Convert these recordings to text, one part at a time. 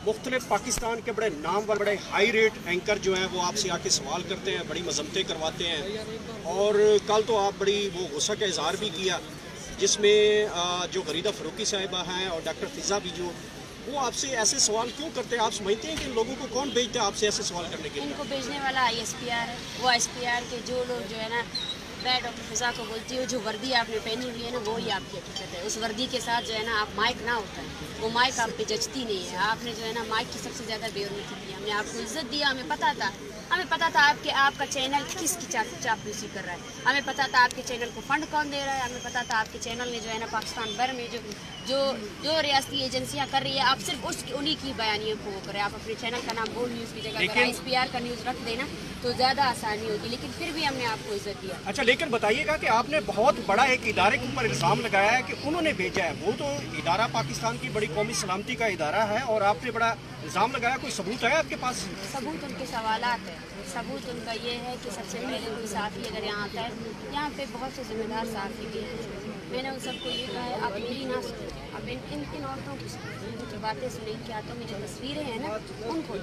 मुख्तलिफ पाकिस्तान के बड़े नामवर बड़े हाई रेट एंकर जो हैं वो आपसे आके सवाल करते हैं, बड़ी मजम्मतें करवाते हैं। और कल तो आप बड़ी वो गुस्सा का इजहार भी किया, जिसमें जो गरीदा फ़रूकी साहिबा हैं और डॉक्टर फिज़ा भी जो वो आपसे ऐसे सवाल क्यों करते हैं? आप समझते हैं कि इन लोगों को कौन भेजता है आपसे ऐसे सवाल करने के लिए? इनको भेजने वाला ISPR है। वो ISPR के जो लोग जो है ना, मैं डॉक्टर फिज़ा को बोलती हूँ, जो वर्दी आपने पहनी हुई है ना, वो ही आपकी हकीकत है। उस वर्दी के साथ जो है ना, आप माइक ना होता है, वो माइक आप पे जचती नहीं है। आपने जो है ना माइक की सबसे ज़्यादा बेरुखी की। हमने आपको इज्जत दिया, हमें पता था आपका चैनल किसकी चापलूसी कर रहा है, हमें पता था आपके चैनल को फंड कौन दे रहा है, हमें पता था आपके चैनल ने जो है ना पाकिस्तान भर में जो रियासती एजेंसियां कर रही है, आप सिर्फ उन्हीं की बयानियों को वो करें। आप अपने चैनल का नाम बोल्ड न्यूज़ की जगह अगर ISPR का न्यूज़ रख देना तो ज़्यादा आसानी होगी, लेकिन फिर भी हमने आपको इज्जत दिया। अच्छा, लेकिन बताइएगा कि आपने बहुत बड़ा एक इदारे के ऊपर इल्ज़ाम लगाया है कि उन्होंने भेजा है। वो तो इदारा पाकिस्तान की बड़ी कौमी सलामती का इदारा है और आपने बड़ा इल्ज़ाम लगाया। कोई सबूत है आपके पास? सबूत उनके सवालात है। सबूत उनका ये है कि सबसे पहले कोई सहाफ़ी अगर यहाँ आता है, यहाँ पे बहुत से ज़िम्मेदार सहाफ़ी भी हैं। मैंने उन सबको ये कहा है, आप मेरी ना सुनें, आप इन औरतों की सुनें, जो बातें सुनें, क्या तो मेरी तस्वीरें हैं ना उनको,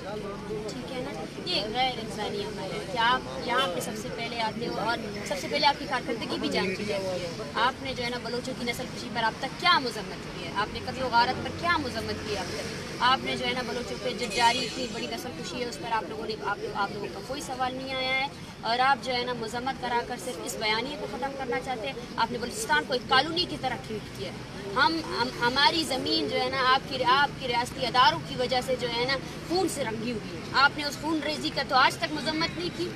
ठीक है ना। ये गैर इंसानी अमल है कि आप यहाँ पे सबसे पहले आते हो और सबसे पहले आपकी कारकर्दगी भी जानती जाती है। आपने जो है ना बलोचों की नस्ल कुशी पर अब तक क्या मजम्मत की है, आपने कत्ल गारत पर क्या मजम्मत की है अब तक, आपने जो है ना बलोचों पे जो जारी इतनी बड़ी नस्ल कुशी है उस पर आप लोगों का कोई सवाल नहीं आया है। और आप जो है ना मजम्मत कराकर सिर्फ इस बयानिए को ख़त्म करना चाहते हैं। आपने बलूचिस्तान को एक कॉलोनी की तरह ट्रीट किया है। हमारी ज़मीन जो है ना आपकी रियासती अदारों की वजह से जो है ना खून से रंगी हुई है। आपने उस खून रेजी का तो आज तक मजम्मत नहीं की।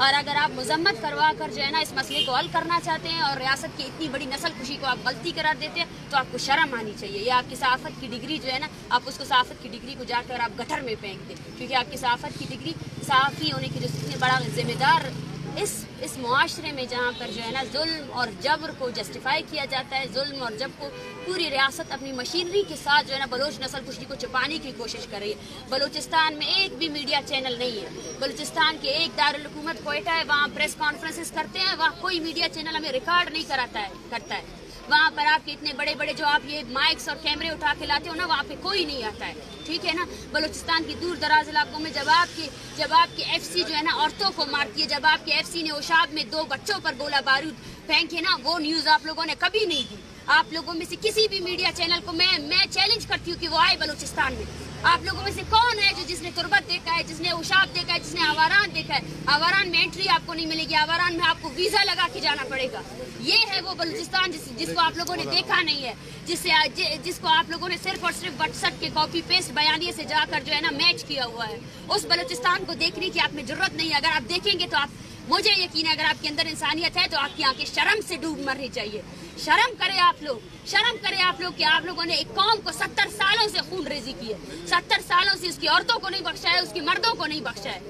और अगर आप मजम्मत करवा कर जो है ना इस मसले को हल करना चाहते हैं और रियासत की इतनी बड़ी नस्ल खुशी को आप गलती करार देते हैं, तो आपको शर्म आनी चाहिए। ये आपकी सहाफ़त की डिग्री जो है ना, आप उसको सहाफ़त की डिग्री को जाकर आप गटर में फेंक दें, क्योंकि आपकी सहाफ़त की डिग्री सहाफ़ी होने की जो इतने बड़ा जिम्मेदार इस मुआशरे में जहाँ पर जो है ना जुल्म और जबर को जस्टिफाई किया जाता है, जुल्म और जबर को पूरी रियासत अपनी मशीनरी के साथ जो है ना बलोच नस्ल कुशी को छुपाने की कोशिश कर रही है। बलूचिस्तान में एक भी मीडिया चैनल नहीं है। बलूचिस्तान के एक दारुल हुकूमत कोयटा है, वहाँ प्रेस कॉन्फ्रेंसेस करते हैं, वहाँ कोई मीडिया चैनल हमें रिकॉर्ड नहीं करता है। वहाँ पर आपके इतने बड़े बड़े जो आप ये माइक्स और कैमरे उठा के लाते हो ना, वहाँ पे कोई नहीं आता है, ठीक है ना। बलूचिस्तान की दूर दराज इलाकों में जब आपकी FC जो है ना औरतों को मारती है, जब आपके FC ने ओशाब में 2 बच्चों पर गोला बारूद फेंके ना, वो न्यूज़ आप लोगों ने कभी नहीं दी। आप लोगों में से किसी भी मीडिया चैनल को मैं चैलेंज करती हूँ कि वो आए बलूचिस्तान में। आप लोगों में से कौन है जिसने तुरबत देखा है, जिसने ओशाब देखा है, जिसने आवारान देखा है? आवारान में एंट्री आपको नहीं मिलेगी, आवारान में आपको वीज़ा लगा के जाना पड़ेगा। ये है वो बलूचिस्तान जिसको आप लोगों ने देखा नहीं है, जिसको आप लोगों ने सिर्फ और सिर्फ व्हाट्सएप के कॉपी पेस्ट बयानिए से जाकर जो है ना मैच किया हुआ है। उस बलूचिस्तान को देखने की आप में जरूरत नहीं है। अगर आप देखेंगे तो मुझे यकीन है, अगर आपके अंदर इंसानियत है तो आपकी आंखें शर्म से डूब मरनी चाहिए। शर्म करें आप लोग कि आप लोगों ने एक कौम को 70 सालों से खून रेजी की है, 70 सालों से उसकी औरतों को नहीं बख्शा है, उसकी मर्दों को नहीं बख्शा है।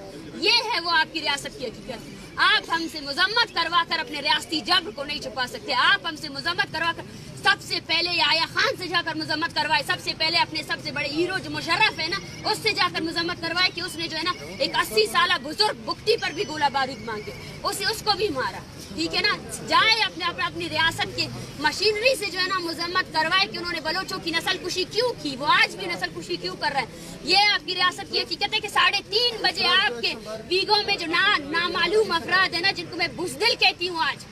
ये है वो आपकी रियासत की हकीकत। आप हमसे मजम्मत करवा कर अपने रियासती जबर को नहीं छुपा सकते। आप हमसे मजम्मत करवा कर सबसे पहले आया खान से जाकर मजम्मत करवाए, सबसे पहले अपने सबसे बड़े हीरो जो मुशर्रफ है ना उससे जाकर मजम्मत करवाए कि उसने जो है ना एक 80 साल बुजुर्ग बुख्ती पर भी गोला बारूद मांगे, उसको भी मारा, ठीक है ना। जाए अपनी रियासत के मशीनरी से जो है ना मजम्मत करवाए कि उन्होंने बलोचों की नस्ल कुशी क्यों की, वो आज भी नस्ल कुशी क्यों कर रहे हैं। ये आपकी रियासत की हकीकत है कि 3:30 बजे आपके वीगों में जो नामालूम अफराद है ना, जिनको मैं बुज़दिल कहती हूँ, आज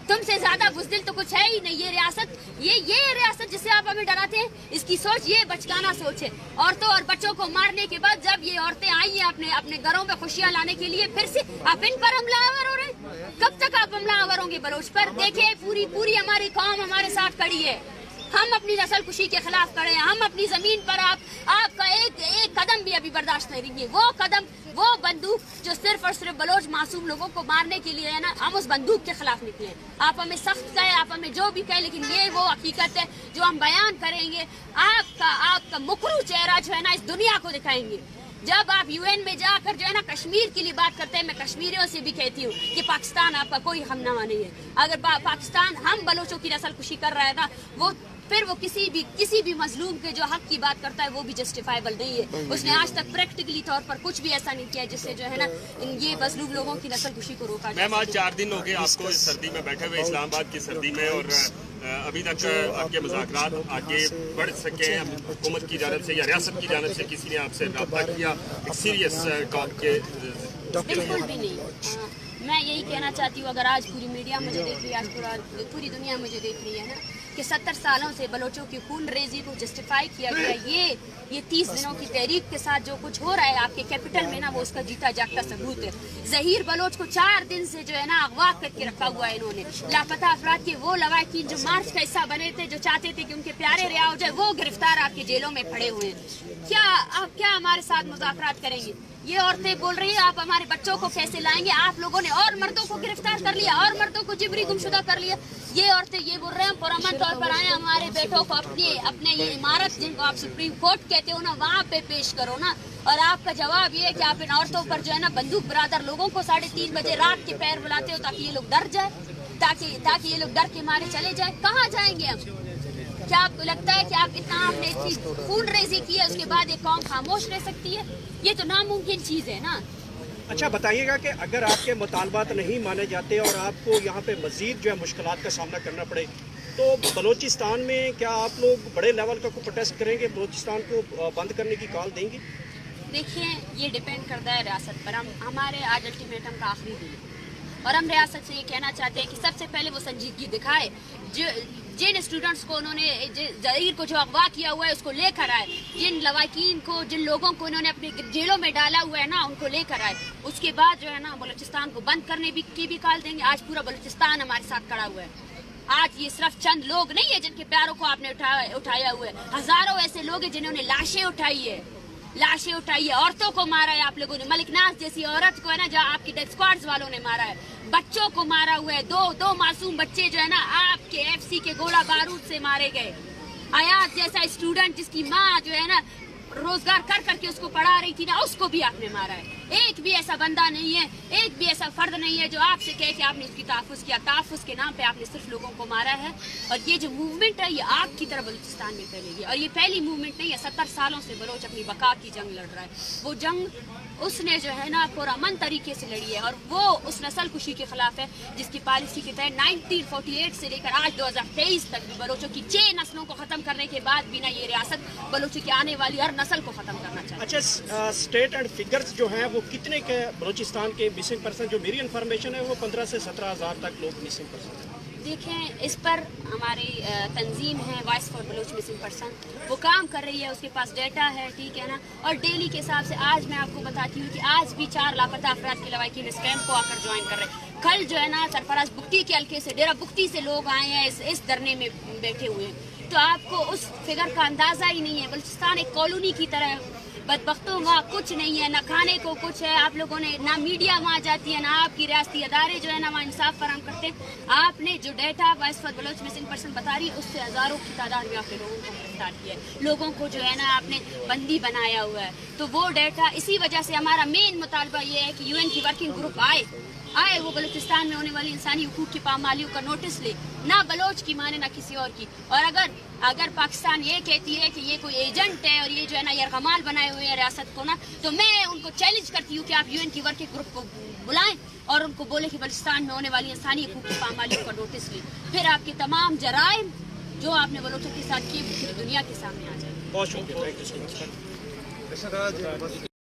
तुमसे ज्यादा बुज़दिल तो कुछ है ही नहीं। ये रियासत जिससे आप हमें डराते हैं, इसकी सोच ये बचकाना सोच है। औरतों और बच्चों को मारने के बाद जब ये औरतें आई हैं अपने घरों में खुशियां लाने के लिए, फिर से आप इन पर हमलावर हो रहे हैं। कब तक आप हमलावर होंगे बलोच पर? देखिए पूरी हमारी कौम हमारे साथ खड़ी है। हम अपनी नस्ल कुशी के खिलाफ खड़े हैं। हम अपनी जमीन पर आपका एक कदम भी अभी बर्दाश्त नहीं करेंगे। वो बंदूक जो सिर्फ और सिर्फ बलोच मासूम लोगों को मारने के लिए है ना, हम उस बंदूक के खिलाफ निकले। आप हमें सख्त कहे, आप हमें जो भी कहे, लेकिन ये वो हकीकत है जो हम बयान करेंगे। आपका मुखरू चेहरा जो है ना इस दुनिया को दिखाएंगे। जब आप UN में जाकर जो है ना कश्मीर के लिए बात करते हैं, मैं कश्मीरियों से भी कहती हूँ कि पाकिस्तान आपका कोई हमनामा नहीं है। अगर पाकिस्तान हम बलोचों की नस्ल कुशी कर रहा है ना, फिर वो किसी भी मजलूम के जो हक की बात करता है वो भी जस्टिफाइबल नहीं है। उसने आज तक प्रैक्टिकली तौर पर कुछ भी ऐसा नहीं किया जिससे जो है ना ये मजलूम लोगों की नस्ल कुशी को रोका जाए। मैम, आज 4 दिन हो गए आपको इस सर्दी में बैठे हुए, इस्लामाबाद की सर्दी में, और ابھی تک آپ کے مذاکرات آگے بڑھ سکے ہیں حکومت کی جانب سے یا ریاست کی جانب سے کسی نے آپ سے رابطہ کیا ایک سیریس کام کے؟ بالکل بھی نہیں. میں یہی کہنا چاہتی ہوں, اگر آج پوری میڈیا مجھے دیکھ رہی ہے, آج پوری دنیا مجھے دیکھ رہی ہے نا, کہ 70 سالوں سے بلوچوں کی خون ریزی کو جسٹیفائی کیا گیا, یہ 30 دنوں کی تحریک کے ساتھ جو کچھ ہو رہا ہے آپ کے کیپٹل میں نا, وہ اس کا جیتا جاگتا ثبوت ہے. ظہیر بلوچ کو 4 دن سے جو ہے نا اغوا کر کے رکھا ہوا ہے انہوں نے. لاپتہ افراد کے وہ لواحقین جو مارچ کا حصہ بنے تھے, جو چاہتے تھے کہ ان کے پیارے رہا ہو جائے, وہ گرفتار آپ کے جیلوں میں پڑے ہوئے ہیں. آپ کیا ہمارے ساتھ مذاکرات کریں گے؟ یہ عورتیں بول رہی ہیں آپ ہمارے بچوں کو کیسے لائیں گے؟ آپ لوگوں نے اور مردوں کو گرفتار کر لیا, اور مردوں کو جبری گمشدہ کر لیا. یہ عورتیں یہ بول رہے ہیں پرامن طور پر آئے ہمارے بیٹوں کو اپنے یہ عمارت جن کو آپ سپریم کورٹ کہتے ہو نا, وہاں پہ پیش کرو نا. اور آپ کا جواب یہ ہے کہ آپ ان عورتوں پر جو ہے نا بندوق برادر لوگوں کو 3:30 بجے رات کے پیر بلاتے ہو تاکہ یہ لوگ ڈر جائے, تاکہ یہ لوگ ڈر کے مارے چلے جائیں. کہاں جائیں گے ہم؟ کیا آپ کو لگتا ہے کہ آپ آپ نے اتنی خون ریزی کی ہے, اس کے بعد یہ قوم خاموش رہ سکتی ہے؟ یہ تو ناممکن چیز ہے نا. اچھا بتائیے گا کہ اگر آپ کے مطالبات نہیں مانے جاتے اور آپ کو یہاں پہ مزید جو ہے مشکلات کا سامنا کرنا پڑے, تو بلوچستان میں کیا آپ لوگ بڑے لیول کا کوئی پروٹیسٹ کریں گے, بلوچستان کو بند کرنے کی کال دیں گے؟ دیکھیں, یہ ڈیپینڈ کرتا ہے ریاست پر. ہمارے آج الٹیمیٹم کا آخری دن ہے اور ہم ریاست سے یہ کہنا چاہتے ہیں کہ سب سے پہلے وہ سنجیدگی دکھائے. جن اسٹوڈنٹس کو انہوں نے ظہیر کو جو اغوا کیا ہوا ہے اس کو لے کر آئے, جن لواحقین کو, جن لوگوں کو انہوں نے اپنے جیلوں میں ڈالا ہوا ہے نا, ان کو لے کر آئے. اس کے بعد جو ہے نا بلوچستان کو بند کرنے کی بھی کال دیں گے. آج پورا بلوچستان ہمارے ساتھ کھڑا ہوا ہے. آج یہ صرف چند لوگ نہیں ہے جن کے پیاروں کو آپ نے اٹھایا ہوا ہے, ہزاروں ایسے لوگ ہیں جنہوں نے لاشیں اٹھائی ہے, عورتوں کو مارا ہے آپ لوگوں نے. ملک ناز جیسی عورت کو ہے نا, جہاں آپ کی ڈیتھ اسکواڈز والوں نے مارا ہے. بچوں کو مارا ہوا ہے, دو معصوم بچے جو ہے نا آپ کے FC کے گولہ بارود سے مارے گئے. آیات جیسا اسٹوڈنٹ جس کی ماں جو ہے نا روزگار کر کے اس کو پڑھا رہی تھی نا, اس کو بھی آپ نے مارا ہے. ایک بھی ایسا بندہ نہیں ہے, ایک بھی ایسا فرد نہیں ہے جو آپ سے کہے کہ آپ نے اس کی تحفظ کیا. تحفظ کے نام پہ آپ نے صرف لوگوں کو مارا ہے. اور یہ جو موومنٹ ہے یہ آگ کی طرح بلوچستان میں پھیلے گی, اور یہ پہلی موومنٹ نہیں ہے. 70 سالوں سے بلوچ اپنی بقا کی جنگ لڑ رہا ہے. وہ جنگ اس نے جو ہے نا پرامن طریقے سے لڑی ہے, اور وہ اس نسل کشی کے خلاف ہے جس کی پالیسی کے تحت 1948 سے لے کر آج 2023 تک بھی بلوچوں کی 6 نسلوں کو ختم کرنے کے بعد بھی نا یہ ریاست بلوچوں کی آنے والی ہر نسل کو ختم کرنا چاہتی ہے. اچھا, اسٹیٹ اینڈ فگرز جو ہیں وہ کتنے کے بلوچستان کے مسنگ پرسن؟ جو میری انفارمیشن ہے وہ 15 سے 17 ہزار تک لوگ مسنگ پرسن ہیں. دیکھیں, اس پر ہماری تنظیم ہے voice for Baloch missing person, وہ کام کر رہی ہے, اس کے پاس ڈیٹا ہے, ٹھیک ہے نا. اور ڈیلی کے حساب سے آج میں آپ کو بتاتی ہوں کہ آج بھی 4 لاپتہ افراد کے لواحقین اس کیمپ کو آ کر جوائن کر رہے ہیں. کل جو ہے نا سرفراز بگٹی کے حلقے سے, ڈیرہ بگٹی سے لوگ آئے ہیں, اس دھرنے میں بیٹھے ہوئے ہیں. تو آپ کو اس فگر کا اندازہ ہی نہیں ہے. بلوچستان ایک کالونی کی طرح ہے. بدبختوں وہاں کچھ نہیں ہے, نہ کھانے کو کچھ ہے. آپ لوگوں نے نہ میڈیا وہاں جاتی ہے, نہ آپ کی ریاستی ادارے جو ہے نا وہاں انصاف فراہم کرتے ہیں. آپ نے جو data voice for Baloch missing person بتا رہی ہے, اس سے ہزاروں کی تعداد میں آپ نے لوگوں کو گرفتار کیا ہے, لوگوں کو جو ہے نا آپ نے بندی بنایا ہوا ہے. تو وہ ڈیٹا, اسی وجہ سے ہمارا مین مطالبہ یہ ہے کہ UN کی ورکنگ گروپ آئے, وہ بلوچستان میں ہونے والی انسانی حقوق کی پامالیوں کا نوٹس لے, نہ بلوچ کی مانے نہ کسی اور کی. اور اگر پاکستان یہ کہتی ہے کہ یہ کوئی ایجنٹ ہے اور یہ جو ہے نا یرغمال بنائے ہوئے ہیں ریاست کو نا, تو میں ان کو چیلنج کرتی ہوں کہ آپ UN کی ورکنگ گروپ کو بلائیں اور ان کو بولے کہ بلوچستان میں ہونے والی انسانی حقوق کی پامالیوں کا نوٹس لیں. پھر آپ کے تمام جرائم جو آپ نے بلوچوں کے ساتھ کیے پوری دنیا کے سامنے آ جائیں. بہت شکریہ.